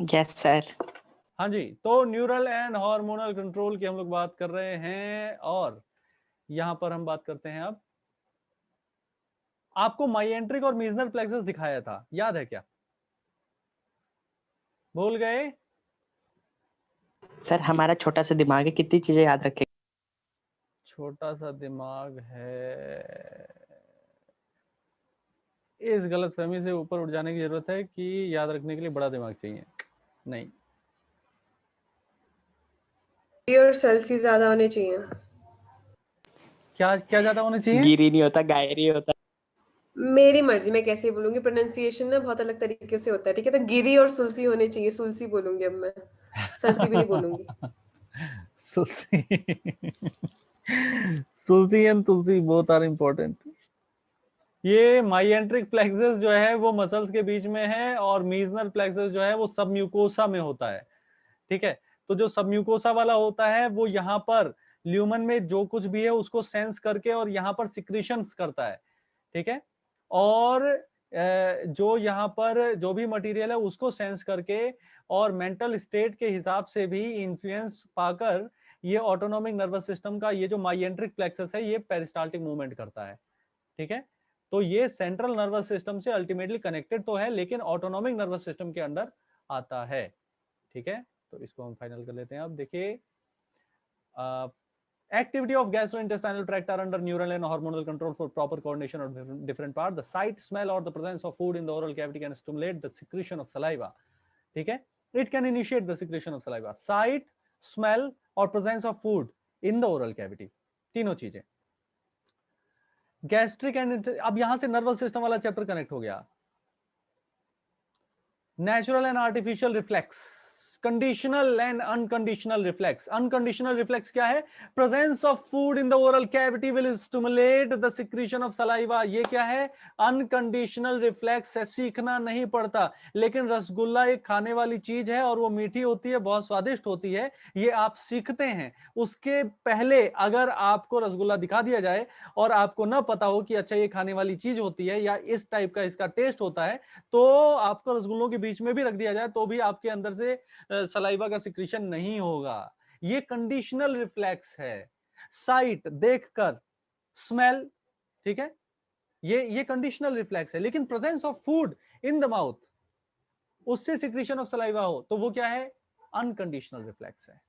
Yes sir. हाँ जी, तो neural and hormonal control की हम लोग बात कर रहे हैं और यहां पर हम बात करते हैं अब। आपको माइएंट्रिक और मीजनर प्लेक्सस दिखाया था, याद है क्या? भूल गए? सर हमारा छोटा सा दिमाग है, कितनी चीजें याद रखें। छोटा सा दिमाग है, इस गलतफहमी से ऊपर उठ जाने की जरूरत है कि याद रखने के लिए बड़ा दिमाग चाहिए। नहीं, और सेल्स ही ज्यादा होने चाहिए। क्या क्या ज्यादा होने चाहिए? गिरी नहीं होता, गायरी होता। मेरी मर्जी, मैं कैसे बोलूंगी, प्रोनाउंसिएशन ना बहुत अलग तरीके से होता है। ठीक है, तो गिरी और सुलसी होने चाहिए। सुलसी बोलूंगी अब मैं, सलसी भी नहीं बोलूंगी। सुलसी सुलसी and tulsi both are important. ये माइएंट्रिक प्लेक्सस जो है वो मसल्स के बीच में है और मीजनल प्लेक्सस जो है वो सब म्यूकोसा में होता है। ठीक है, तो जो सब म्यूकोसा वाला होता है वो यहाँ पर ल्यूमन में जो कुछ भी है उसको सेंस करके और यहाँ पर सिक्रीशंस करता है। ठीक है, और जो यहाँ पर जो भी मटेरियल है उसको सेंस करके और मेंटल स्टेट के हिसाब से भी इंफ्लुएंस पाकर ये ऑटोनॉमिक नर्वस सिस्टम का ये जो माइएंट्रिक प्लेक्सस है ये पेरिस्टाल्टिक मूवमेंट करता है। ठीक है, तो ये सेंट्रल नर्वस सिस्टम से अल्टीमेटली कनेक्टेड तो है लेकिन ऑटोनॉमिक नर्वस सिस्टम के अंडर आता है। ठीक है, तो इसको हम फाइनल कर लेते हैं। अब देखिए, activity of gastrointestinal tract are under neural and hormonal control for proper coordination of different parts. The sight, smell or the presence of food in the oral cavity can stimulate the secretion of saliva. ठीक है, it can initiate the secretion of saliva. Sight, smell or presence of food in the oral cavity, तीनों चीजें। Gastric and, अब यहां से nervous system वाला chapter connect हो गया। Natural and artificial reflex, conditional and unconditional reflex. Unconditional reflex क्या है? Presence of food in the oral cavity will stimulate the secretion of saliva. ये क्या है? अनकंडीशनल रिफ्लेक्स है, सीखना नहीं पड़ता। लेकिन रसगुल्ला एक खाने वाली चीज है और वो मीठी होती है, बहुत स्वादिष्ट होती है, ये आप सीखते हैं। उसके पहले अगर आपको रसगुल्ला दिखा दिया जाए और आपको ना पता हो कि अच्छा ये खाने वाली चीज होती है या इस टाइप का इसका टेस्ट होता है, तो आपको रसगुल्लों के बीच में भी रख दिया जाए तो भी आपके अंदर से सलाइवा का सिक्रीशन नहीं होगा। ये कंडीशनल रिफ्लेक्स है। साइट, देखकर, स्मेल, ठीक है, ये कंडीशनल रिफ्लेक्स है। लेकिन presence of food in the mouth, उससे सिक्रीशन ऑफ सलाइवा हो तो वो क्या है? अनकंडीशनल रिफ्लेक्स है।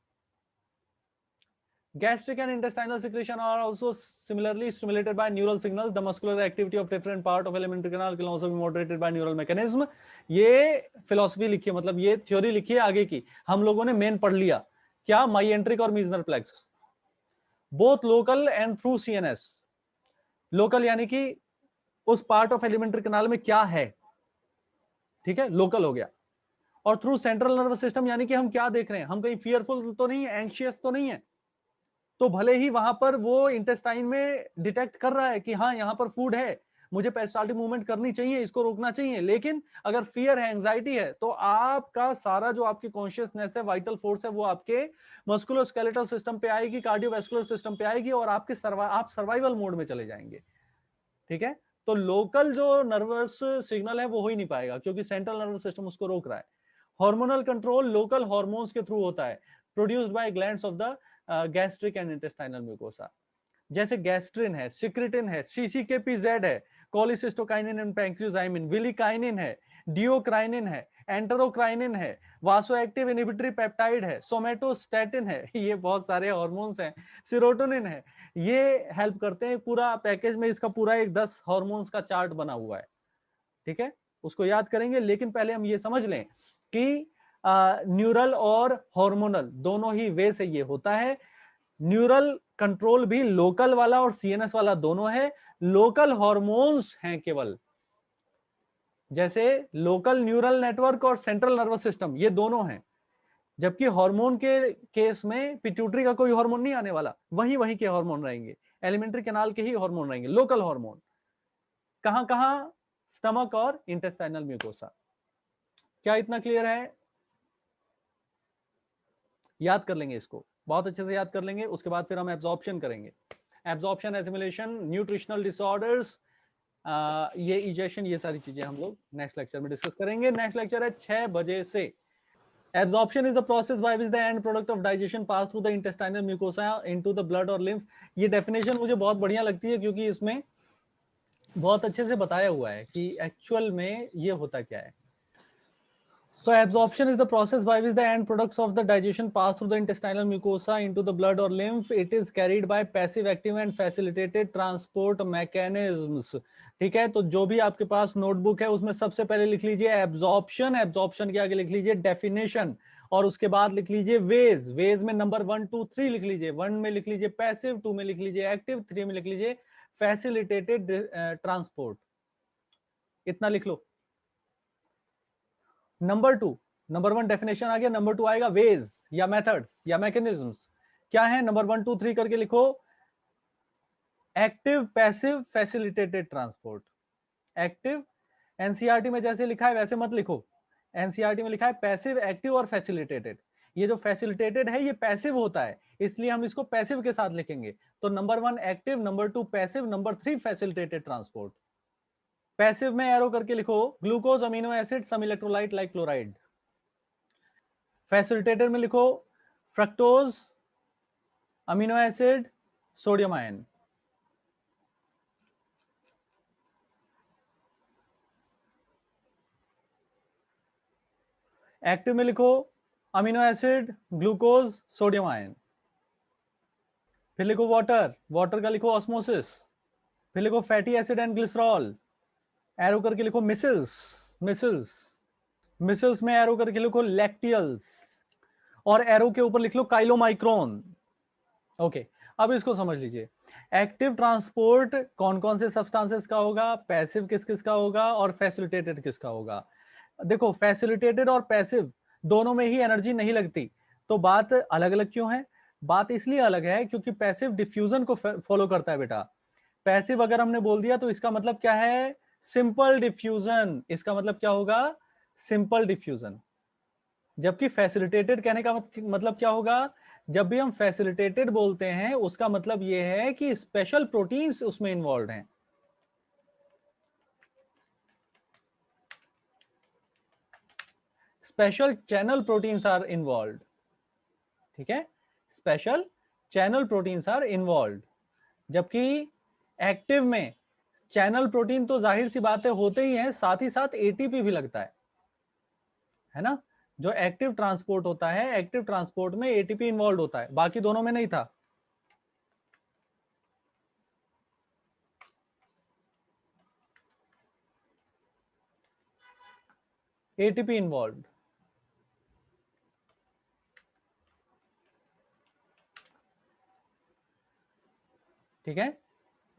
Gastric and intestinal secretion are also similarly stimulated by neural signals. The muscular activity of different part of alimentary canal can also be moderated by neural mechanism. ये philosophy लिखी है, मतलब ये थ्योरी लिखी है आगे की, हम लोगों ने मेन पढ़ लिया। क्या? माइएंट्रिक और Meissner plexus, both local and through CNS. लोकल यानी कि उस पार्ट ऑफ एलिमेंट्री कैनाल में क्या है, ठीक है, लोकल हो गया। और थ्रू सेंट्रल नर्वस सिस्टम यानी कि हम क्या देख रहे हैं, हम कहीं फियरफुल तो नहीं है, एंशियस तो नहीं है, तो भले ही वहां पर वो इंटेस्टाइन में डिटेक्ट कर रहा है कि हाँ यहां पर फूड है, मुझे पेरिस्टाल्टिक मूवमेंट करनी चाहिए, इसको रोकना चाहिए, लेकिन अगर फियर है, एंजाइटी है, तो आपका सारा जो आपकी कॉन्शियसनेस है, वाइटल फोर्स है, वो आपके मस्कुलोस्केलेटल सिस्टम पे आएगी, कार्डियोवैस्कुलर सिस्टम पे आएगी और आपके आप सर्वाइवल मोड में चले जाएंगे। ठीक है, तो लोकल जो नर्वस सिग्नल है वो हो ही नहीं पाएगा क्योंकि सेंट्रल नर्वस सिस्टम उसको रोक रहा है। हार्मोनल कंट्रोल लोकल हार्मोन्स के थ्रू होता है, produced by glands of the gastric and intestinal mucosa. जैसे गैस्ट्रिन है, सिक्रिटिन है, सीसीकेपीजेड है, कोलिसिस्टोकाइनिन एंड पैंक्रियोजाइमिन, विलिकाइनिन है, डियोक्राइनिन है, एंटेरोक्राइनिन है, वासोएक्टिव इनहिबिटरी पेप्टाइड है, सोमेटोस्टैटिन है, ये बहुत सारे हार्मोन्स हैं, सेरोटोनिन है, ये हेल्प करते हैं। पूरा पैकेज में इसका पूरा एक 10 हार्मोन्स का चार्ट बना हुआ है। ठीक है, उसको याद करेंगे, लेकिन पहले हम ये समझ लें कि न्यूरल और हार्मोनल दोनों ही वे से ये होता है। न्यूरल कंट्रोल भी लोकल वाला और सीएनएस वाला दोनों है। लोकल हार्मोन्स हैं केवल, जैसे लोकल न्यूरल नेटवर्क और सेंट्रल नर्वस सिस्टम, ये दोनों हैं। जबकि हार्मोन के केस में पिट्यूटरी का कोई हार्मोन नहीं आने वाला, वही वही के हार्मोन रहेंगे, एलिमेंट्री कैनाल के ही हार्मोन रहेंगे, लोकल हार्मोन। कहां कहां? स्टमक और इंटेस्टाइनल म्यूकोसा। क्या इतना क्लियर है? याद कर लेंगे इसको, बहुत अच्छे से याद कर लेंगे, उसके बाद फिर हम एब्जॉर्प्शन करेंगे। एब्जॉर्प्शन, एसिमिलेशन, न्यूट्रिशनल डिसऑर्डर्स, ये इजेशन, ये सारी चीजें हम लोग नेक्स्ट लेक्चर में डिस्कस करेंगे। नेक्स्ट लेक्चर है 6 बजे से। Absorption is the process by which the end product of digestion pass through the intestinal mucosa into the blood or lymph. ये definition मुझे बहुत बढ़िया लगती है क्योंकि इसमें बहुत अच्छे से बताया हुआ है कि एक्चुअल में ये होता क्या है. So absorption is the process by which the end products of the digestion pass through the intestinal mucosa into the blood or lymph. It is carried by passive active and facilitated transport mechanisms. ठीक है, तो जो भी आपके पास notebook है उसमें सबसे पहले लिख लीजिए एब्जॉर्प्शन, एब्जॉर्प्शन के आगे लिख लीजिए डेफिनेशन, और उसके बाद लिख लीजिए वेज. वेज में नंबर 1 2 3 लिख लीजिए. 1 में लिख लीजिए पैसिव, 2 में लिख लीजिए एक्टिव, 3 में लिख लीजिए फैसिलिटेटेड ट्रांसपोर्ट. इतना लिख लो. नंबर 2, नंबर 1 डेफिनेशन आ गया, नंबर 2 आएगा वेज या मेथड्स या मैकेनिज्म्स. क्या है? नंबर 1 2 3 करके लिखो. Active, passive, facilitated transport. Active NCERT में जैसे लिखा है वैसे मत लिखो. एनसीईआरटी में लिखा है पैसिव, एक्टिव और फैसिलिटेटेड. ये जो फैसिलिटेटेड है ये पैसिव होता है, इसलिए हम इसको पैसिव के साथ लिखेंगे. तो number 1 active, number 2 passive, number 3 facilitated transport. Passive में एरो करके लिखो ग्लूकोज, अमीनो एसिड, सम इलेक्ट्रोलाइट लाइक क्लोराइड. फैसिलिटेटेड में लिखो fructose, amino acid, sodium ion. Active में लिखो amino acid, glucose, sodium ion. फिर लिखो वाटर, वाटर का लिखो ऑस्मोसिस. फिर लिखो fatty acid and glycerol. Arrow करके लिखो मिसल्स, मिसल्स. मिसल्स में एरो करके लिखो लैक्टियल्स, और एरो के ऊपर लिख लो काइलोमाइक्रोन. ओके, अब इसको समझ लीजिए. एक्टिव ट्रांसपोर्ट कौन कौन से सब्सटेंसेस का होगा, पैसिव किस किस का होगा, और फैसिलिटेटेड किसका होगा. देखो फैसिलिटेटेड और पैसिव दोनों में ही एनर्जी नहीं लगती, तो बात अलग अलग क्यों है? बात इसलिए अलग है क्योंकि पैसिव डिफ्यूजन को फॉलो करता है बेटा. पैसिव अगर हमने बोल दिया तो इसका मतलब क्या है? Simple diffusion. इसका मतलब क्या होगा? Simple diffusion. जबकि फैसिलिटेटेड कहने का मतलब क्या होगा? जब भी हम फैसिलिटेटेड बोलते हैं उसका मतलब यह है कि स्पेशल प्रोटीन्स उसमें इन्वॉल्व हैं. Special channel proteins are involve. ठीक है, special channel proteins are involve. जबकि एक्टिव में चैनल प्रोटीन तो जाहिर सी बातें होते ही हैं, साथ ही साथ एटीपी भी लगता है ना. जो एक्टिव ट्रांसपोर्ट होता है, एक्टिव ट्रांसपोर्ट में एटीपी इन्वॉल्व होता है, बाकी दोनों में नहीं था. ATP involve. ठीक है.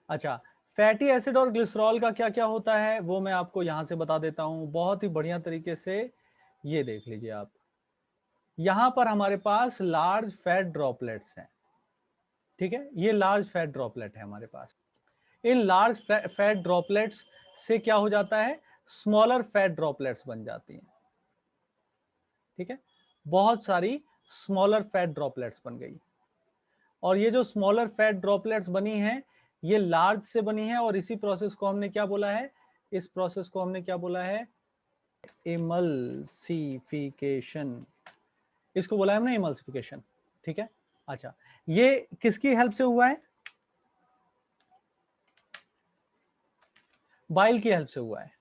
अच्छा, फैटी एसिड और ग्लिसरॉल का क्या क्या होता है वो मैं आपको यहां से बता देता हूं बहुत ही बढ़िया तरीके से. ये देख लीजिए आप, यहां पर हमारे पास लार्ज फैट ड्रॉपलेट्स हैं. ठीक है, ये लार्ज फैट ड्रॉपलेट है हमारे पास. इन लार्ज फैट ड्रॉपलेट्स से क्या हो जाता है? स्मॉलर फैट ड्रॉपलेट्स बन जाती हैं. ठीक है, बहुत सारी स्मॉलर फैट ड्रॉपलेट्स बन गई, और ये जो स्मॉलर फैट ड्रॉपलेट्स बनी हैं ये लार्ज से बनी है, और इसी प्रोसेस को हमने क्या बोला है? इस प्रोसेस को हमने क्या बोला है? इमल्सिफिकेशन. इसको बोला है हमने इमल्सिफिकेशन. ठीक है. अच्छा, ये किसकी हेल्प से हुआ है? बाइल की हेल्प से हुआ है.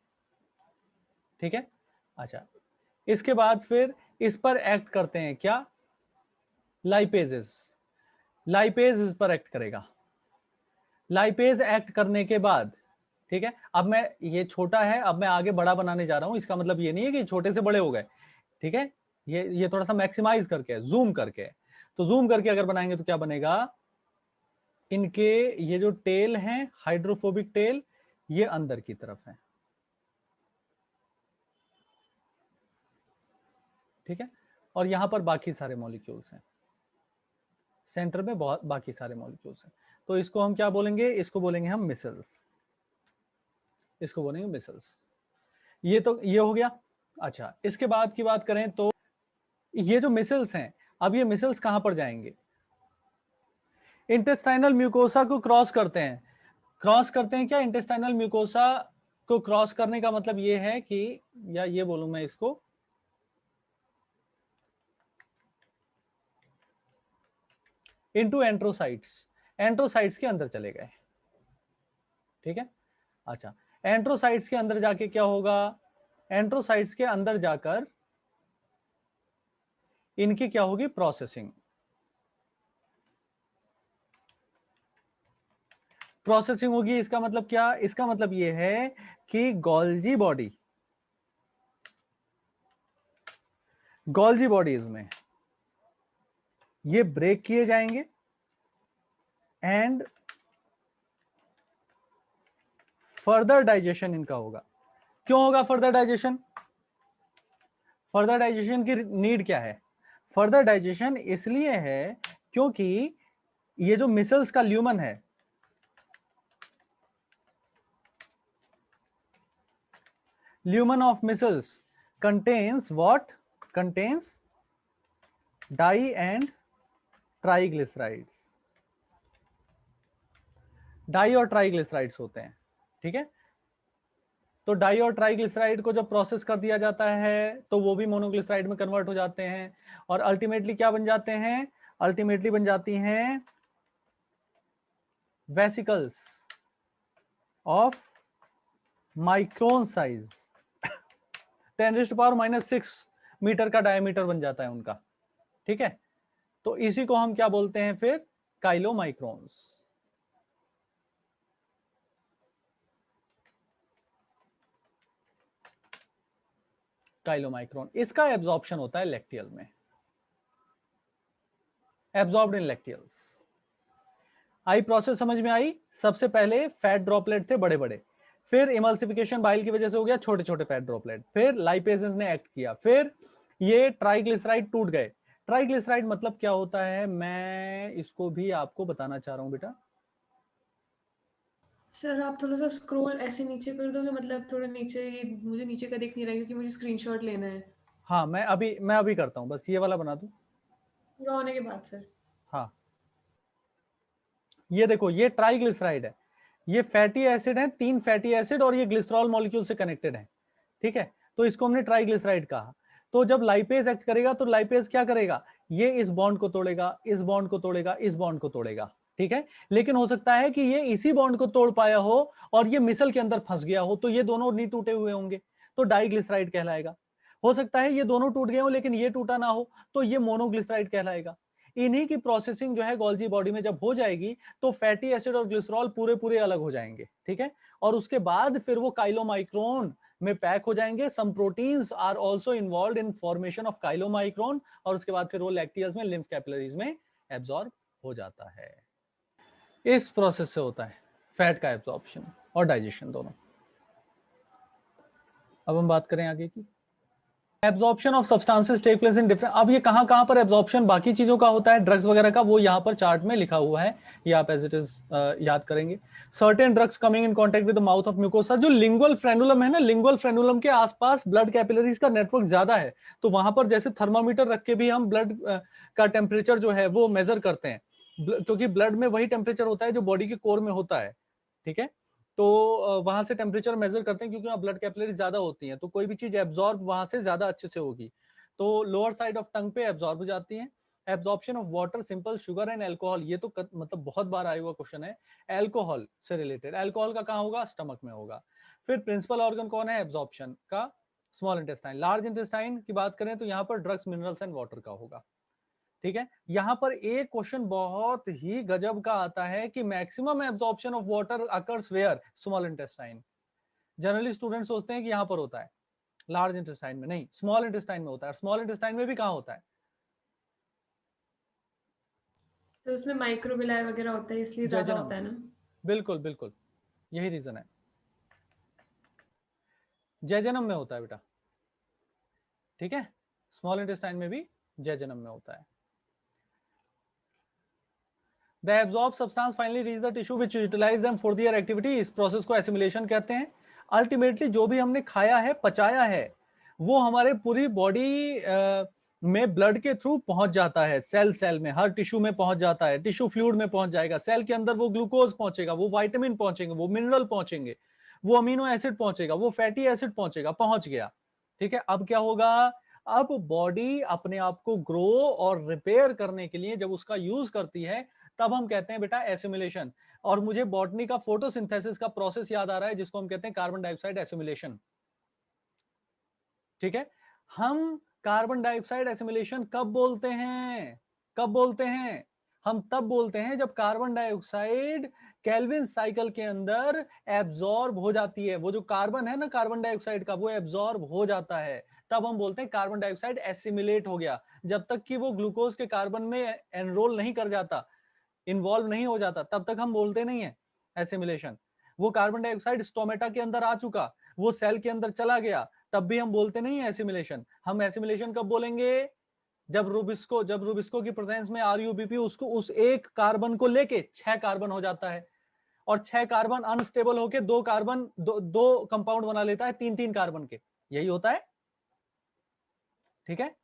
ठीक है. अच्छा, इसके बाद फिर इस पर एक्ट करते हैं क्या? लाइपेजेस. लाइपेज इस पर एक्ट करेगा. लाइपेज एक्ट करने के बाद, ठीक है, अब मैं ये छोटा है, अब मैं आगे बड़ा बनाने जा रहा हूं. इसका मतलब ये नहीं है कि छोटे से बड़े हो गए. ठीक है, ये थोड़ा सा मैक्सिमाइज करके, जूम करके. तो जूम करके अगर बनाएंगे तो क्या बनेगा? इनके ये जो टेल हैं, हाइड्रोफोबिक टेल, ये अंदर की तरफ है. ठीक है, और यहां पर बाकी सारे मॉलिक्यूल्स हैं. सेंटर में बहुत बाकी सारे मॉलिक्यूल्स हैं. तो इसको हम क्या बोलेंगे? इसको बोलेंगे हम मिसल्स. इसको बोलेंगे मिसल्स. ये तो ये हो गया. अच्छा, इसके बाद की बात करें तो ये जो मिसल्स हैं, अब ये मिसल्स कहां पर जाएंगे? इंटेस्टाइनल म्यूकोसा को क्रॉस करते हैं. क्रॉस करते हैं क्या? इंटेस्टाइनल म्यूकोसा को क्रॉस करने का मतलब ये है कि, या ये बोलूं मैं इसको, इनटू एंट्रोसाइट्स, एंट्रोसाइट्स के अंदर चले गए, ठीक है। अच्छा, एंट्रोसाइट्स के अंदर जाके क्या होगा, एंट्रोसाइट्स के अंदर जाकर इनकी क्या होगी, प्रोसेसिंग। प्रोसेसिंग होगी, इसका मतलब क्या, इसका मतलब यह है कि गोल्जी बॉडीज में ये ब्रेक किए जाएंगे एंड फर्दर डाइजेशन इनका होगा। क्यों होगा फर्दर डाइजेशन? फर्दर डाइजेशन की नीड क्या है? फर्दर डाइजेशन इसलिए है क्योंकि ये जो मिसल्स का ल्यूमन है, lumen of missels contains what? Contains di and triglycerides, di और ट्राइग्लिसराइड्स होते हैं, ठीक है। तो डाई और ट्राइग्लिसराइड को जब प्रोसेस कर दिया जाता है तो वो भी मोनोग्लिसराइड में कन्वर्ट हो जाते हैं और अल्टीमेटली क्या बन जाते हैं, अल्टीमेटली बन जाती हैं vesicles of micron size, 10⁻⁻⁶ metre का डायमीटर बन जाता है उनका, ठीक है। तो इसी को हम क्या बोलते हैं फिर, काइलोमाइक्रोन्स। काइलोमाइक्रोन, इसका एब्जॉर्प्शन होता है लैक्टियल में, एब्जॉर्ब्ड इन लैक्टियल्स। आई प्रोसेस समझ में आई? सबसे पहले फैट ड्रॉपलेट थे बड़े बड़े, फिर इमल्सिफिकेशन बाइल की वजह से हो गया छोटे छोटे फैट ड्रॉपलेट, फिर लाइपेजेस ने एक्ट किया, फिर ये ट्राइग्लिसराइड टूट गए। ट्राइग्लिसराइड मतलब क्या होता है, मैं इसको भी आपको बताना चाह रहा हूं बेटा। सर आप थोड़ा सा स्क्रॉल ऐसे नीचे कर दोगे, मतलब थोड़ा नीचे, ये मुझे नीचे का दिख नहीं रहा क्योंकि मुझे स्क्रीनशॉट लेना है। हाँ मैं अभी करता हूँ, बस ये वाला बना दूं। पूरा होने के बाद सर। हाँ ये देखो, ये ट्राइग्लिसराइड है, ये फैटी एसिड है, 3 फैटी एसिड और ये ग्लिसरॉल मॉलिक्यूल से कनेक्टेड है, ठीक है। तो इसको हमने ट्राइग्लिसराइड कहा। तो जब लाइपेज एक्ट करेगा तो लाइपेज क्या करेगा, ये इस बॉन्ड को तोड़ेगा, इस बॉन्ड को तोड़ेगा, इस बॉन्ड को तोड़ेगा, ठीक है। लेकिन हो सकता है कि ये इसी बॉन्ड को तोड़ पाया हो और ये मिसल के अंदर फंस गया हो, तो ये दोनों नहीं टूटे हुए होंगे, तो डाइग्लिसराइड कहलाएगा। हो सकता है ये दोनों टूट गए हो लेकिन ये टूटा ना हो, तो ये मोनोग्लिसराइड कहलाएगा। इन्हीं की प्रोसेसिंग जो है गोल्जी बॉडी में जब हो जाएगी तो फैटी एसिड और ग्लिसरॉल पूरे पूरे अलग हो जाएंगे, ठीक है। और उसके बाद फिर वो काइलोमाइक्रोन में पैक हो जाएंगे। Some proteins are also involved in formation of chylomicron, और उसके बाद फिर वो लैक्टियल्स में, लिम्फ कैपिलरीज में एब्जॉर्ब हो जाता है। इस प्रोसेस से होता है फैट का एब्जॉर्प्शन और डाइजेशन दोनों। अब हम बात करें आगे की, absorption of substances take place in different. अब ये कहां कहां पर एब्जॉर्प्शन बाकी चीजों का होता है, ड्रग्स वगैरह का, वो यहाँ पर चार्ट में लिखा हुआ है, ये आप एज इट इज याद करेंगे। Certain drugs coming in contact with the mouth of mucosa, जो लिंगुअल फ्रेनुलम है ना, लिंगुअल फ्रेनुलम के आसपास ब्लड कैपिलरीज का नेटवर्क ज्यादा है, तो वहां पर जैसे थर्मामीटर रख के भी हम ब्लड का टेम्परेचर जो है वो मेजर करते हैं, क्योंकि ब्लड में वही टेम्परेचर होता है जो बॉडी के कोर में होता है, ठीक है। तो वहां से टेम्परेचर मेजर करते हैं क्योंकि वहाँ ब्लड कैपिलरी ज्यादा होती हैं, तो कोई भी चीज एब्जॉर्ब वहां से ज्यादा अच्छे से होगी, तो लोअर साइड ऑफ टंग पे एब्जॉर्ब हो जाती है। Absorption of water, simple, sugar and alcohol, ये तो मतलब बहुत बार आया हुआ क्वेश्चन है, अल्कोहल से रिलेटेड। अल्कोहल का कहाँ होगा, स्टमक में होगा। फिर प्रिंसिपल ऑर्गन कौन है एब्जॉर्प्शन का, स्मॉल इंटेस्टाइन। लार्ज इंटेस्टाइन की बात करें तो यहाँ पर ड्रग्स, मिनरल्स एंड वाटर का होगा, ठीक है। यहां पर एक क्वेश्चन बहुत ही गजब का आता है कि maximum absorption of water occurs where, small intestine. Generally student सोचते हैं कि यहां पर होता है, लार्ज इंटेस्टाइन में नहीं, स्मॉल इंटेस्टाइन में होता है। स्मॉल इंटेस्टाइन में भी कहां होता है, तो उसमें माइक्रोविलाई वगैरह होता है इसलिए ज्यादा जेजनम, होता है ना। बिल्कुल बिल्कुल, यही रीजन है, जेजनम में होता है बेटा, ठीक है। स्मॉल इंटेस्टाइन में भी जेजनम में होता है। The absorbed substance finally reach the tissue which utilize them for their activity, इस प्रोसेस को एसिमिलेशन कहते हैं। अल्टीमेटली जो भी हमने खाया है, पचाया है, वो हमारे पूरी बॉडी में ब्लड के थ्रू पहुंच जाता है, सेल सेल में, हर टिश्यू में पहुंच जाता है, टिश्यू फ्लूइड में पहुंच जाएगा, सेल के अंदर वो ग्लूकोज पहुंचेगा, वो विटामिन पहुंचेंगे, वो मिनरल पहुंचेंगे, वो अमीनो एसिड पहुंचेगा, वो फैटी एसिड पहुंचेगा, पहुंच गया, ठीक है। अब क्या होगा, अब बॉडी अपने आप को ग्रो और रिपेयर करने के लिए जब उसका यूज करती है तब हम कहते हैं बेटा एसिमिलेशन। और मुझे बॉटनी का फोटोसिंथेसिस का प्रोसेस याद आ रहा है जिसको हम कहते हैं कार्बन डाइऑक्साइड एसिमिलेशन। ठीक है, हम कार्बन डाइऑक्साइड एसिमिलेशन कब बोलते हैं? कब बोलते हैं? हम तब बोलते हैं जब कार्बन डाइऑक्साइड केल्विन साइकिल के अंदर एब्जॉर्ब हो जाती है। वो जो कार्बन है ना कार्बन डाइऑक्साइड का, वो एब्जॉर्ब हो जाता है, तब हम बोलते हैं कार्बन डाइऑक्साइड एसिमिलेट हो गया। जब तक कि वो ग्लूकोज के कार्बन में एनरोल नहीं कर जाता, इन्वॉल्व नहीं हो जाता, तब तक हम बोलते नहीं है एसिमिलेशन। वो कार्बन डाइऑक्साइड स्टोमेटा के अंदर आ चुका, वो सेल के अंदर चला गया, तब भी हम बोलते नहीं है एसिमिलेशन। हम एसिमिलेशन कब बोलेंगे? जब रुबिस्को की प्रेजेंस में आरयूबीपी उसको उस एक कार्बन को लेके 6 कार्बन हो जाता है, और 6 कार्बन अनस्टेबल होके दो कंपाउंड बना लेता है 3-3 कार्बन के। यही होता है। ठीक है,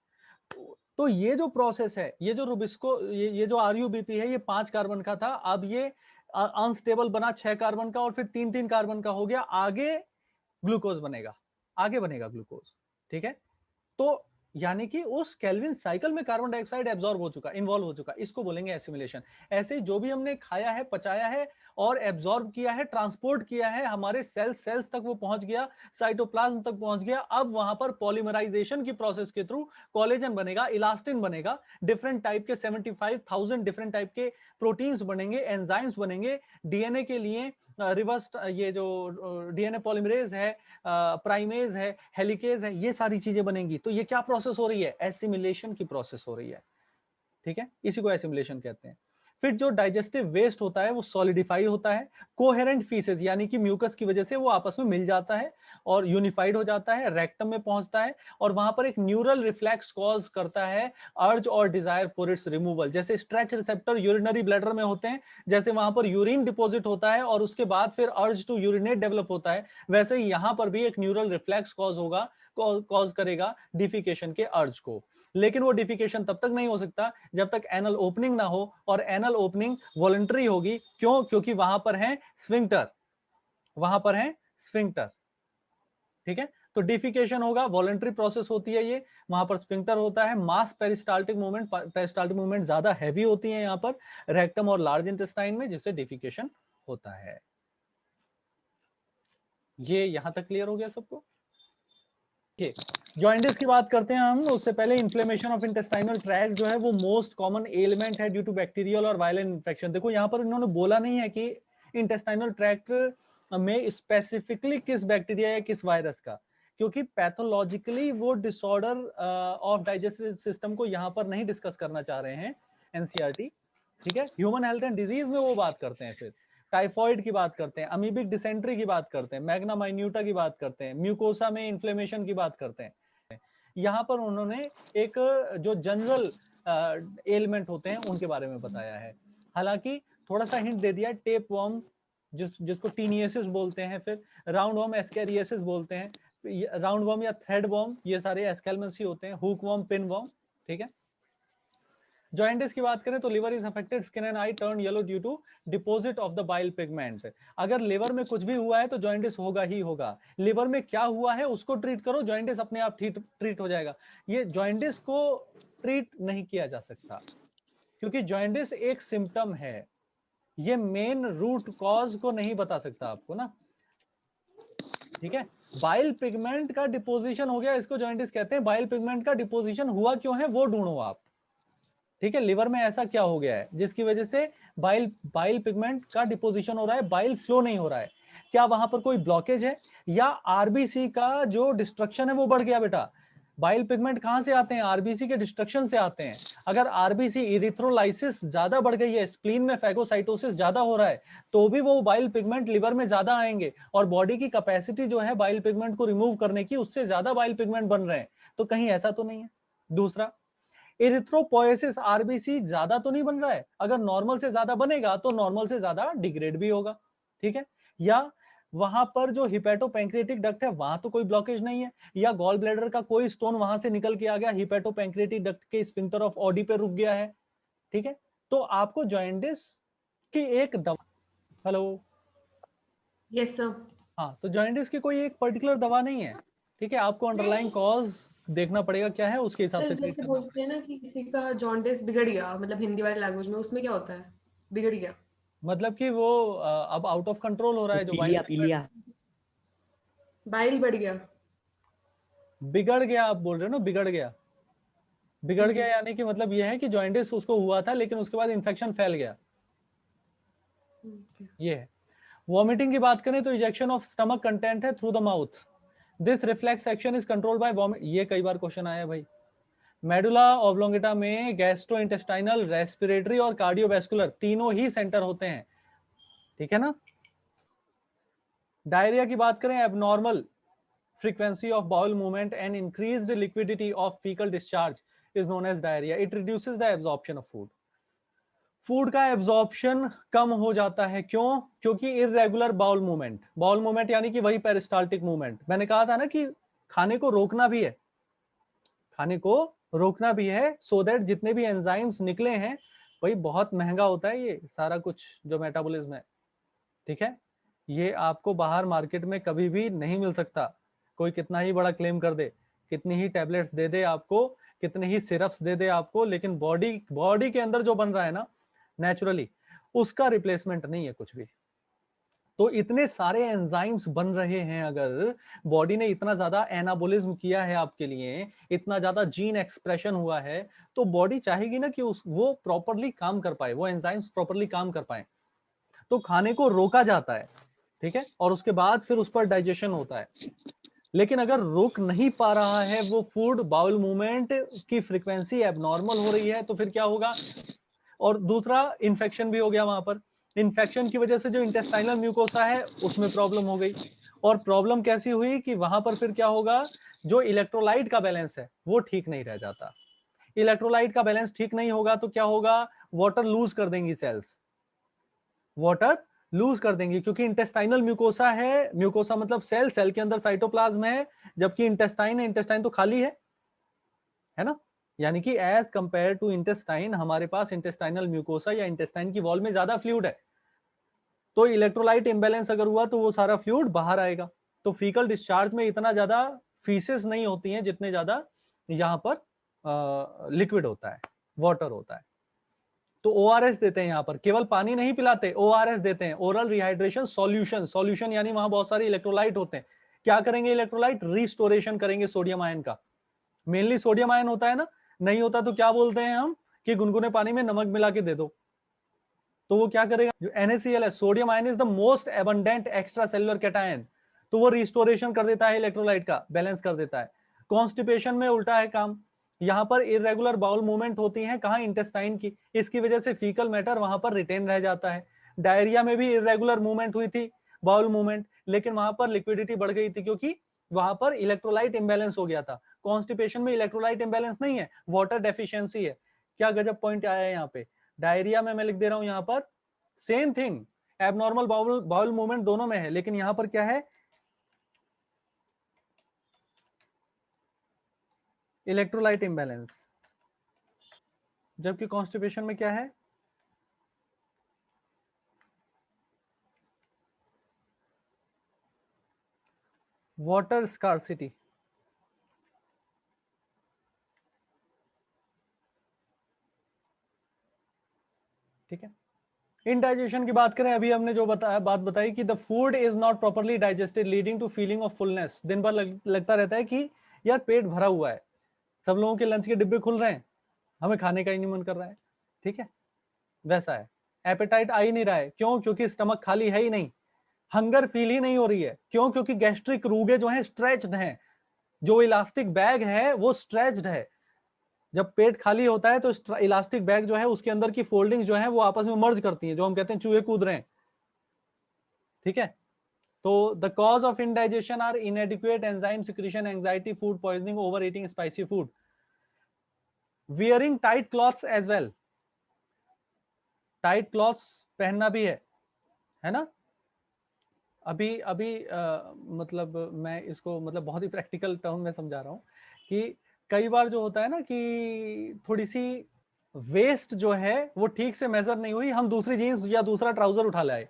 तो ये जो प्रोसेस है, ये जो रुबिस्को, ये जो आरयूबीपी है, ये 5 कार्बन का था, अब ये अनस्टेबल बना 6 कार्बन का और फिर 3-3 कार्बन का हो गया। आगे ग्लूकोज बनेगा, आगे बनेगा ग्लूकोज। ठीक है, तो यानी कि उस केल्विन साइकिल में कार्बन डाइऑक्साइड एब्जॉर्ब हो चुका, इन्वॉल्व हो चुका, इसको बोलेंगे एसिमिलेशन। ऐसे जो भी हमने खाया है, पचाया है और एब्जॉर्ब किया है, ट्रांसपोर्ट किया है, हमारे सेल्स तक वो पहुंच गया, साइटोप्लाज्म तक पहुंच गया, अब वहां पर पॉलीमराइजेशन की प्रोसेस के थ्रू कोलेजन बनेगा, इलास्टिन बनेगा, डिफरेंट टाइप के 75,000 डिफरेंट टाइप के प्रोटीन्स बनेंगे, एंजाइम्स बनेंगे, डीएनए के लिए रिवर्स, ये जो डीएनए पॉलीमरेज है, प्राइमेज है, हेलिकेज है, ये सारी चीजें बनेंगी। तो ये क्या प्रोसेस हो रही है? एसिमिलेशन की प्रोसेस हो रही है। ठीक है, इसी को एसिमिलेशन कहते हैं। फिर जो डाइजेस्टिव वेस्ट होता है वो सॉलिडिफाई होता है, कोहेरेंट फीसेस यानी कि म्यूकस की वजह से वो आपस में मिल जाता है और यूनिफाइड हो जाता है, रेक्टम में पहुंचता है, और वहां पर एक न्यूरल रिफ्लेक्स कॉज करता है अर्ज और डिजायर फॉर इट्स रिमूवल। जैसे स्ट्रेच रिसेप्टर यूरिनरी ब्लैडर में होते हैं, जैसे वहां पर यूरिन डिपॉजिट होता है और उसके बाद फिर अर्ज टू यूरिनेट डेवलप होता है, वैसे ही यहां पर भी एक न्यूरल रिफ्लेक्स कॉज होगा, कॉज करेगा डिफिकेशन के अर्ज को। लेकिन वो डिफिकेशन तब तक नहीं हो सकता जब तक एनल ओपनिंग ना हो, और एनल ओपनिंग वॉलंटरी होगी। क्यों? क्योंकि वहां पर है स्फिंक्टर, वहां पर है स्फिंक्टर। ठीक है, तो डिफिकेशन होगा, वॉलंटरी प्रोसेस होती है ये, वहां पर स्फिंक्टर होता है, मास पेरिस्टाल्टिक मूवमेंट, पेरिस्टाल्टिक मूवमेंट ज्यादा हैवी होती है यहां पर रेक्टम और लार्ज इंटेस्टाइन में, जिससे डिफिकेशन होता है। ये यहां तक क्लियर हो गया सबको? जॉइंटिस की बात करते हैं हम, उससे पहले इन्फ्लेमेशन ऑफ इंटेस्टाइनल ट्रैक्ट जो है वो मोस्ट कॉमन एलिमेंट है ड्यू टू बैक्टीरियल और वायरल इन्फेक्शन। देखो यहाँ पर इन्होंने बोला नहीं है कि इंटेस्टाइनल ट्रैक्ट में स्पेसिफिकली किस बैक्टीरिया या किस वायरस का, क्योंकि पैथोलॉजिकली वो डिसऑर्डर ऑफ डाइजेस्टिव सिस्टम को यहाँ पर नहीं डिस्कस करना चाह रहे हैं एनसीईआरटी। ठीक है, ह्यूमन हेल्थ एंड डिजीज में वो बात करते हैं, फिर टाइफॉइड की बात करते हैं, अमीबिक डिसेंट्री की बात करते हैं, मैग्ना माइन्यूटा की बात करते हैं, म्यूकोसा में इन्फ्लेमेशन की बात करते हैं। यहाँ पर उन्होंने एक जो जनरल एलिमेंट होते हैं उनके बारे में बताया है। हालांकि थोड़ा सा हिंट दे दिया, टेप वर्म जिसको टीनियसिस बोलते हैं, फिर राउंड वर्म एस्केरियसिस बोलते हैं, राउंड वर्म या थ्रेड वर्म ये सारे एस्केलमेंसी होते हैं, हुक वर्म, पिन वर्म। ठीक है, जॉइंटिस की बात करें तो liver is affected, skin and eye turn yellow due to deposit of the bile pigment. अगर लिवर में कुछ भी हुआ है तो जॉइंटिस होगा ही होगा। लिवर में क्या हुआ है उसको ट्रीट करो, जॉइंटिस अपने आप ट्रीट हो जाएगा। ये जॉइंटिस को ट्रीट नहीं किया जा सकता क्योंकि जॉइंटिस एक सिम्टम है, ये मेन रूट कॉज को नहीं बता सकता आपको ना। ठीक है, बाइल पिगमेंट का डिपोजिशन हो गया, इसको जॉइंटिस कहते हैं। बाइल पिगमेंट का डिपोजिशन हुआ क्यों है वो ढूंढो आप। ठीक है, लिवर में ऐसा क्या हो गया है जिसकी वजह से बाइल पिगमेंट का डिपोजिशन हो रहा है, बाइल फ्लो नहीं हो रहा है? क्या वहां पर कोई ब्लॉकेज है, या आरबीसी का जो डिस्ट्रक्शन है वो बढ़ गया? बेटा बाइल पिगमेंट कहां से आते हैं? आरबीसी के डिस्ट्रक्शन से आते हैं। अगर आरबीसी इरिथ्रोलाइसिस ज्यादा बढ़ गई है, स्प्लीन में फैगोसाइटोसिस ज्यादा हो रहा है, तो भी वो बाइल पिगमेंट लिवर में ज्यादा आएंगे, और बॉडी की कैपेसिटी जो है बाइल पिगमेंट को रिमूव करने की, उससे ज्यादा बाइल पिगमेंट बन रहे हैं। तो कहीं ऐसा तो नहीं है? दूसरा, इरिथ्रोपोएसिस, आरबीसी ज्यादा तो नहीं बन रहा है? अगर नॉर्मल से ज्यादा बनेगा तो नॉर्मल से ज्यादा डिग्रेड भी होगा। ठीक है, या वहां पर जो हिपैटोपैंक्रियाटिक डक्ट है वहां तो कोई ब्लॉकेज नहीं है, या गॉल ब्लैडर का कोई स्टोन वहां से निकल के आ गया, हिपैटोपैंक्रियाटिक डक्ट के स्फिंक्टर ऑफ ऑडी पे रुक गया है। ठीक है, तो आपको जॉइंटिस की एक दवा, हेलो, यस सर। हाँ, तो जॉइंटिस की कोई एक पर्टिकुलर दवा नहीं है। ठीक है, आपको अंडरलाइन कॉज देखना पड़ेगा क्या है, उसके हिसाब सर से ट्रीट जैसे करना बोलते हैं ना कि किसी का जॉन्डिस बिगड़ गया, मतलब हिंदी वाली लैंग्वेज में, उसमें क्या होता है बिगड़ गया? पड़ेगा। मतलब कि वो अब आउट ऑफ कंट्रोल हो रहा वो है, जो पीलिया पीलिया बाइल बढ़ गया। बिगड़ गया आप बोल रहे हो ना, बिगड़ गया। बिगड़ जी। गया यानी कि मतलब ये है कि जॉइंटिस उसको हुआ था लेकिन उसके बाद इन्फेक्शन फैल गया, ओके। ये है। वॉमिटिंग की बात करें तो इजेक्शन ऑफ स्टमक कंटेंट है through the mouth, this reflex action is controlled by vomit, ये कई बार क्वेश्चन आया है भाई। मेडुला ऑब्लोंगेटा में गैस्ट्रोइंटेस्टाइनल, रेस्पिरेटरी और कार्डियोवैस्कुलर तीनों ही सेंटर होते हैं, ठीक है ना। डायरिया की बात करें, abnormal frequency of bowel movement and increased liquidity of fecal discharge is known as diarrhea. It reduces the absorption of food. Food का एब्जॉर्प्शन कम हो जाता है, क्यों? क्योंकि irregular bowel movement, bowel movement यानी कि वही पेरिस्टाल्टिक मूवमेंट, मैंने कहा था ना कि खाने को रोकना भी है, खाने को रोकना भी है, सो दैट जितने भी एंजाइम्स निकले हैं, भाई बहुत महंगा होता है ये सारा कुछ जो मेटाबॉलिज्म है, ठीक है। ये आपको बाहर मार्केट में कभी भी नहीं मिल सकता, कोई कितना ही बड़ा क्लेम कर दे, कितनी ही टैबलेट्स दे दे आपको, कितने ही सिरप्स दे दे आपको, लेकिन बॉडी के अंदर जो बन रहा है ना नेचुरली, उसका रिप्लेसमेंट नहीं है कुछ भी। तो इतने सारे एंजाइम्स बन रहे हैं, अगर बॉडी ने इतना ज्यादा एनाबोलिज्म किया है आपके लिए, इतना ज्यादा जीन एक्सप्रेशन हुआ है, तो बॉडी चाहेगी ना कि वो प्रॉपरली काम कर पाए, वो एंजाइम्स प्रॉपरली काम कर पाए, तो खाने को रोका जाता है, ठीक है, और उसके बाद फिर उस पर डाइजेशन होता है। लेकिन अगर रोक नहीं पा रहा है वो फूड, बाउल मूवमेंट की फ्रीक्वेंसी एबनॉर्मल हो रही है, तो फिर क्या होगा? और दूसरा, इंफेक्शन भी हो गया वहां पर, इंफेक्शन की वजह से जो इंटेस्टाइनल म्यूकोसा है उसमें प्रॉब्लम हो गई, और प्रॉब्लम कैसी हुई कि वहां पर फिर क्या होगा, जो इलेक्ट्रोलाइट का बैलेंस है वो ठीक नहीं रह जाता। इलेक्ट्रोलाइट का बैलेंस ठीक नहीं होगा तो क्या होगा? वाटर लूज कर देंगी सेल्स, वाटर लूज कर देंगी, क्योंकि इंटेस्टाइनल म्यूकोसा है, म्यूकोसा मतलब सेल, सेल के अंदर साइटोप्लाज्म है, जबकि इंटेस्टाइन है, इंटेस्टाइन तो खाली है ना। यानी कि एज कंपेयर टू इंटेस्टाइन, हमारे पास इंटेस्टाइनल म्यूकोसा या इंटेस्टाइन की वॉल में ज्यादा फ्लूइड है, तो इलेक्ट्रोलाइट इंबैलेंस अगर हुआ तो वो सारा फ्लूइड बाहर आएगा, तो फीकल डिस्चार्ज में इतना ज्यादा फीसेस नहीं होती हैं जितने ज्यादा यहाँ पर लिक्विड होता है, वाटर होता है। तो ओआरएस देते हैं यहाँ पर, केवल पानी नहीं पिलाते, ओआरएस देते हैं, ओरल रिहाइड्रेशन सॉल्यूशन, सॉल्यूशन यानी वहां बहुत सारे इलेक्ट्रोलाइट होते हैं। क्या करेंगे इलेक्ट्रोलाइट? रिस्टोरेशन करेंगे सोडियम आयन का, मेनली सोडियम आयन होता है ना, नहीं होता तो क्या बोलते हैं हम कि गुनगुने पानी में नमक मिला के दे दो, तो वो क्या करेगा? जो NaCl है, sodium ion is the most abundant extra cellular cation, तो वो रिस्टोरेशन कर देता है इलेक्ट्रोलाइट का, बैलेंस कर देता है। कॉन्स्टिपेशन में उल्टा है काम, यहाँ पर इरेगुलर बाउल मूवमेंट होती है, कहाँ? इंटेस्टाइन की, इसकी वजह से फीकल मैटर वहां पर रिटेन रह जाता है। डायरिया में भी इरेगुलर मूवमेंट हुई थी, बाउल मूवमेंट, लेकिन वहां पर लिक्विडिटी बढ़ गई थी, क्योंकि वहां पर इलेक्ट्रोलाइट इंबैलेंस हो गया था। कॉन्स्टिपेशन में इलेक्ट्रोलाइट इंबैलेंस नहीं है, वाटर डेफिशिएंसी है। क्या गजब पॉइंट आया है यहाँ पे। डायरिया में मैं लिख दे रहा हूं यहाँ पर same thing, abnormal bowel movement दोनों में है, लेकिन यहां पर क्या है? Electrolyte imbalance. जबकि कॉन्स्टिपेशन में क्या है? Water scarcity. ठीक है। इनडाइजेशन की बात करें, अभी हमने जो बात बताई कि the food is not properly digested leading to feeling of fullness, दिन भर लगता रहता है कि यार पेट भरा हुआ है, सब लोगों के लंच के डिब्बे खुल रहे हैं, हमें खाने का ही नहीं मन कर रहा है, ठीक है, वैसा है। एपेटाइट आ ही नहीं रहा है, क्यों? क्योंकि स्टमक खाली है ही नहीं। हंगर फील ही नहीं हो रही है, क्यों? क्योंकि गैस्ट्रिक रूगे जो है स्ट्रेच्ड हैं, जो इलास्टिक बैग है वो स्ट्रेच्ड है। जब पेट खाली होता है तो इलास्टिक बैग जो है उसके अंदर की फोल्डिंग जो है वो आपस में मर्ज करती हैं, जो हम कहते हैं चूहे कूद रहे हैं, ठीक है। तो the cause of indigestion are inadequate enzyme secretion, anxiety, food poisoning, over eating spicy food, wearing tight clothes as well, tight clothes पहनना भी है ना। अभी अभी मतलब मैं इसको मतलब बहुत ही प्रैक्टिकल टर्म में समझा रहा हूँ कि कई बार जो होता है ना कि थोड़ी सी वेस्ट जो है वो ठीक से मेजर नहीं हुई, हम दूसरी जीन्स या दूसरा ट्राउजर उठा लाए,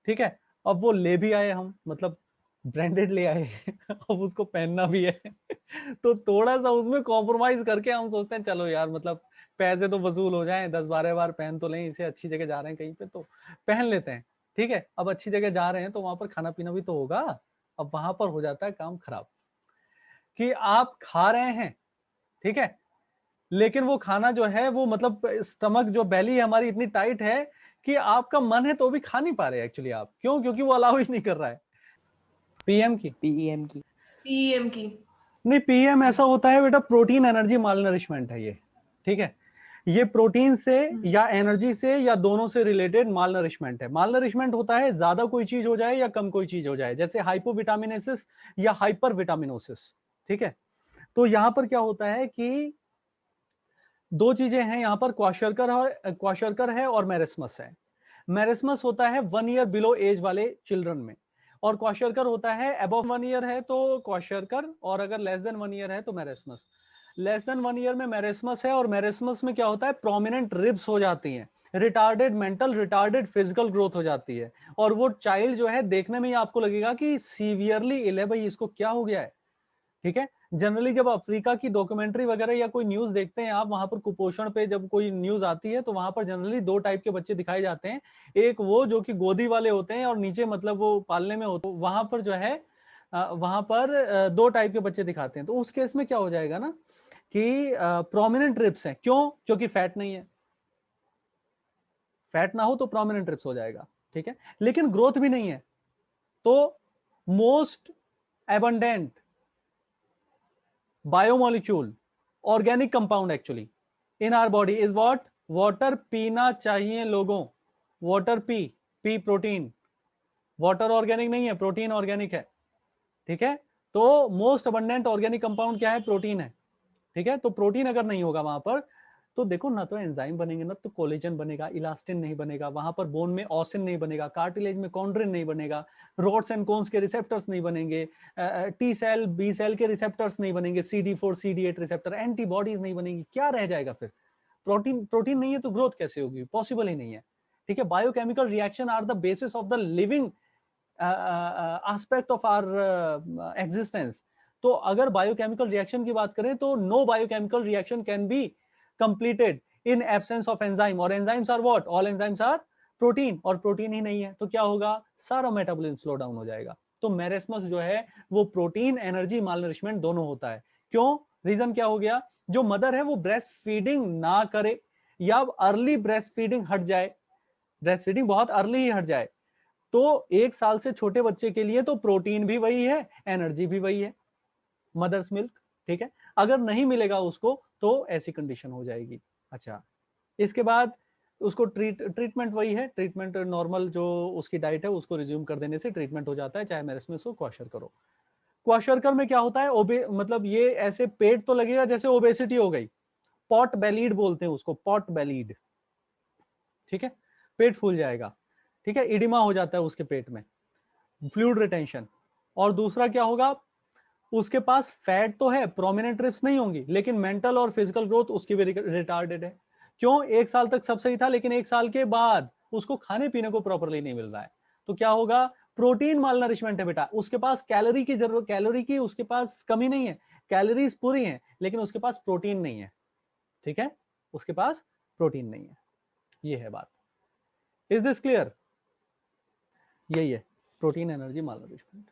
ठीक है, अब वो ले भी आए हम, मतलब ब्रांडेड ले आए अब उसको पहनना भी है तो थोड़ा सा उसमें कॉम्प्रोमाइज करके हम सोचते हैं चलो यार मतलब पैसे तो वसूल हो जाएं, 10-12 बार पहन तो लें, इसे अच्छी जगह जा रहे हैं कहीं पे तो पहन लेते हैं, ठीक है। अब अच्छी जगह जा रहे हैं तो वहां पर खाना पीना भी तो होगा, अब वहां पर हो जाता है काम खराब कि आप खा रहे हैं, ठीक है, लेकिन वो खाना जो है वो मतलब स्टमक जो बेली है हमारी इतनी टाइट है कि आपका मन है तो भी खा नहीं पा रहे एक्चुअली आप, क्यों? क्योंकि वो अलाउ ही नहीं कर रहा है। पीएम की पीएम की पीएम की नहीं, पीएम ऐसा होता है बेटा, प्रोटीन एनर्जी माल नरिशमेंट है ये, ठीक है। ये प्रोटीन से या एनर्जी से या दोनों से रिलेटेड माल नरिशमेंट है। माल नरिशमेंट होता है ज्यादा कोई चीज हो जाए या कम कोई चीज हो जाए, जैसे हाइपोविटामिनेसिस या हाइपर विटामिनोसिस, ठीक है। तो यहां पर क्या होता है कि दो चीजें हैं यहाँ पर, क्वाशरकर है और मेरिस्मस है। मेरिस्मस होता है 1 ईयर बिलो एज वाले चिल्ड्रन में, और क्वाशरकर होता है अबव 1 ईयर है तो क्वाशरकर, और अगर लेस देन 1 ईयर है तो मेरिस्मस। लेस देन 1 ईयर में मेरिस्मस है, और मेरिस्मस में क्या होता है, प्रोमिनेंट रिब्स हो जाती हैं, retarded mental, retarded physical growth हो जाती है, और वो चाइल्ड जो है देखने में ही आपको लगेगा कि सीवियरली इल है, भाई इसको क्या हो गया है, ठीक है। जनरली जब अफ्रीका की डॉक्यूमेंट्री वगैरह या कोई न्यूज देखते हैं आप, वहां पर कुपोषण पे जब कोई न्यूज आती है तो वहां पर जनरली 2 टाइप के बच्चे दिखाए जाते हैं। एक वो जो कि गोदी वाले होते हैं और नीचे मतलब वो पालने में होते, वहां पर जो है वहां पर 2 टाइप के बच्चे दिखाते हैं। तो उस केस में क्या हो जाएगा ना कि प्रोमिनेंट रिब्स हैं, क्यों? क्योंकि फैट नहीं है, फैट ना हो तो प्रोमिनेंट रिब्स हो जाएगा, ठीक है। लेकिन ग्रोथ भी नहीं है, तो most abundant biomolecule, organic compound actually in our body is what? Water पीना चाहिए लोगों, वाटर पी प्रोटीन। वाटर ऑर्गेनिक नहीं है, प्रोटीन ऑर्गेनिक है, ठीक है। तो मोस्ट अबंडेंट ऑर्गेनिक कंपाउंड क्या है? प्रोटीन है, ठीक है। तो प्रोटीन अगर नहीं होगा वहां पर तो देखो ना तो एंजाइम बनेंगे, ना तो कोलेजन बनेगा, इलास्टिन नहीं बनेगा वहां पर, बोन में ऑसिन नहीं बनेगा, कार्टिलेज में कॉन्ड्रिन नहीं बनेगा, रोड्स एंड कोन्स के रिसेप्टर्स नहीं बनेंगे, टी सेल बी सेल के रिसेप्टर्स नहीं बनेंगे, CD4 CD8 रिसेप्टर, एंटीबॉडीज नहीं बनेगी, क्या रह जाएगा फिर? प्रोटीन नहीं है तो ग्रोथ कैसे होगी? पॉसिबल ही नहीं है, ठीक है। Biochemical reaction are the basis of the living aspect of our existence. तो अगर बायोकेमिकल रिएक्शन की बात करें तो no biochemical reaction can be completed in absence of enzyme, और enzymes are what? All enzymes are protein, और protein ही नहीं है तो क्या होगा? सारा मेटाबॉलिज्म स्लो डाउन हो जाएगा। तो मेरिस्मस जो है वो प्रोटीन एनर्जी मालनरिशमेंट दोनों होता है। क्यों? रीजन क्या हो गया? जो मदर है वो ब्रेस्ट फीडिंग ना करे या अर्ली ब्रेस्ट फीडिंग हट जाए, ब्रेस्ट फीडिंग बहुत अर्ली ही हट जाए, तो 1 साल से छोटे बच्चे के लिए तो प्रोटीन भी वही है, एनर्जी भी वही है, मदर्स मिल्क, ठीक है। अगर नहीं मिलेगा उसको तो ऐसी कंडीशन हो जाएगी। अच्छा, इसके बाद उसको ट्रीटमेंट वही है, ट्रीटमेंट नॉर्मल जो उसकी डाइट है उसको रिज्यूम कर देने से ट्रीटमेंट हो जाता है, चाहे मेरिस्मस हो क्वाशर करो। क्वाशरकर में क्या होता है? मतलब ये ऐसे पेट तो लगेगा जैसे ओबेसिटी हो गई, पॉट बेलीड बोलते हैं उसको, पॉट बेलीड, ठीक है। पेट फूल जाएगा, ठीक है, इडिमा हो जाता है उसके पेट में, फ्लूइड रिटेंशन। और दूसरा क्या होगा? उसके पास फैट तो है, प्रोमिनेंट रिब्स नहीं होंगी, लेकिन मेंटल और फिजिकल ग्रोथ उसकी भी रिटार्डेड है। क्यों? 1 साल तक सब सही था, लेकिन 1 साल के बाद उसको खाने पीने को प्रॉपरली नहीं मिल रहा है, तो क्या होगा? प्रोटीन माल नरिशमेंट है बेटा, उसके पास कैलोरी की जरूरत, कैलोरी की उसके पास कमी नहीं है, कैलोरीज पूरी हैं, लेकिन उसके पास प्रोटीन नहीं है, ठीक है, उसके पास प्रोटीन नहीं है। ये है बात। Is this clear? यही है प्रोटीन एनर्जी माल नरिशमेंट।